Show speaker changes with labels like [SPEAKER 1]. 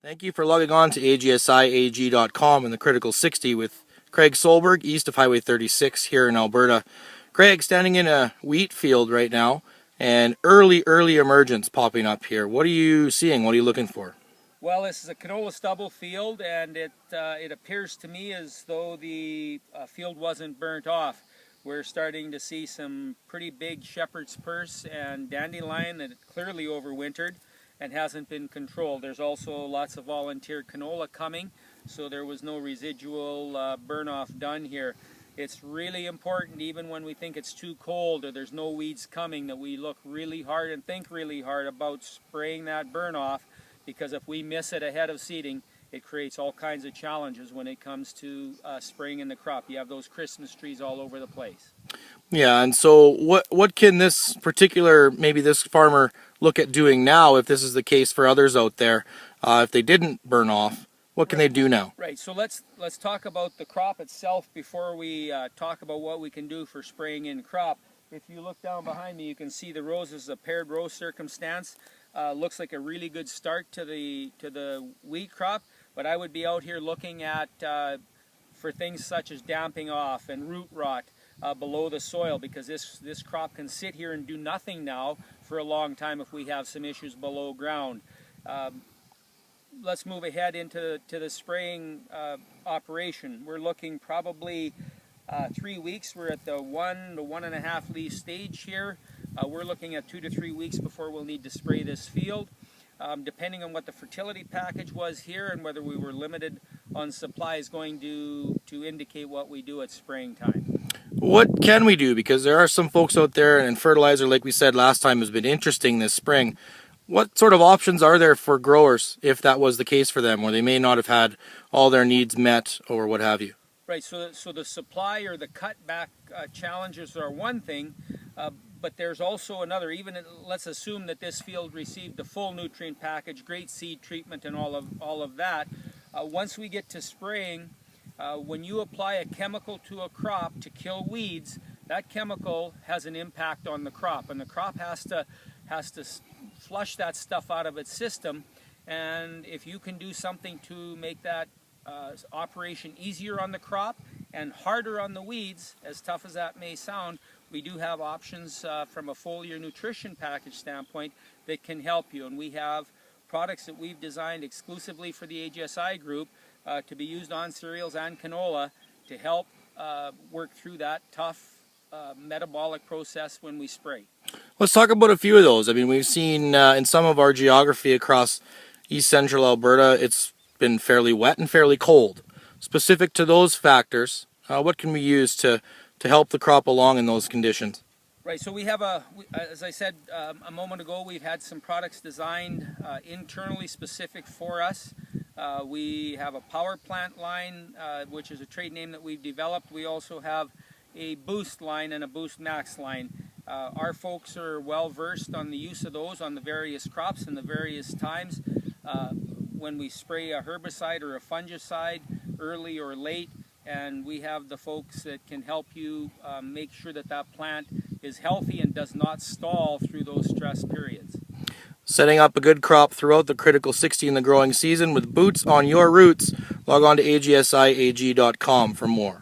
[SPEAKER 1] Thank you for logging on to agsiag.com and the Critical 60 with Craig Solberg, east of Highway 36 here in Alberta. Craig, standing in a wheat field right now, and early emergence popping up here. What are you seeing? What are you looking for?
[SPEAKER 2] Well, this is a canola stubble field, and it appears to me as though the field wasn't burnt off. We're starting to see some pretty big shepherd's purse and dandelion that clearly overwintered and hasn't been controlled. There's also lots of volunteer canola coming, so there was no residual burn off done here. It's really important, even when we think it's too cold or there's no weeds coming, that we look really hard and think really hard about spraying that burn off, because if we miss it ahead of seeding, it creates all kinds of challenges when it comes to spraying in the crop. You have those Christmas trees all over the place.
[SPEAKER 1] Yeah, and so what can this particular, maybe this farmer, look at doing now if this is the case for others out there? If they didn't burn off, what can they do now?
[SPEAKER 2] Right, so let's talk about the crop itself before we talk about what we can do for spraying in crop. If you look down behind me, you can see the rows is a paired row circumstance. Looks like a really good start to the wheat crop, but I would be out here looking at for things such as damping off and root rot below the soil, because this crop can sit here and do nothing now for a long time if we have some issues below ground. Let's move ahead into the spraying operation. We're looking probably 3 weeks. We're at the 1 to 1.5 leaf stage here. We're looking at 2 to 3 weeks before we'll need to spray this field. Depending on what the fertility package was here and whether we were limited on supply is going to indicate what we do at spraying time.
[SPEAKER 1] What can we do? Because there are some folks out there, and fertilizer, like we said last time, has been interesting this spring. What sort of options are there for growers if that was the case for them, or they may not have had all their needs met or what have you?
[SPEAKER 2] Right, so the supply or the cutback challenges are one thing, but there's also another. Even let's assume that this field received the full nutrient package, great seed treatment and all of that. Once we get to spraying, when you apply a chemical to a crop to kill weeds, that chemical has an impact on the crop, and the crop has to flush that stuff out of its system. And if you can do something to make that operation easier on the crop and harder on the weeds, as tough as that may sound, we do have options from a foliar nutrition package standpoint that can help you. And we have products that we've designed exclusively for the AGSI group to be used on cereals and canola to help work through that tough metabolic process when we spray.
[SPEAKER 1] Let's talk about a few of those. I mean, we've seen in some of our geography across east central Alberta, it's been fairly wet and fairly cold. Specific to those factors, what can we use to help the crop along in those conditions?
[SPEAKER 2] Right, so we have as I said a moment ago, we've had some products designed internally specific for us. We have a power plant line, which is a trade name that we've developed. We also have a boost line and a boost max line. Our folks are well versed on the use of those on the various crops and the various times. When we spray a herbicide or a fungicide early or late, and we have the folks that can help you make sure that that plant is healthy and does not stall through those stress periods.
[SPEAKER 1] Setting up a good crop throughout the critical 60 in the growing season with boots on your roots. Log on to agsiag.com for more.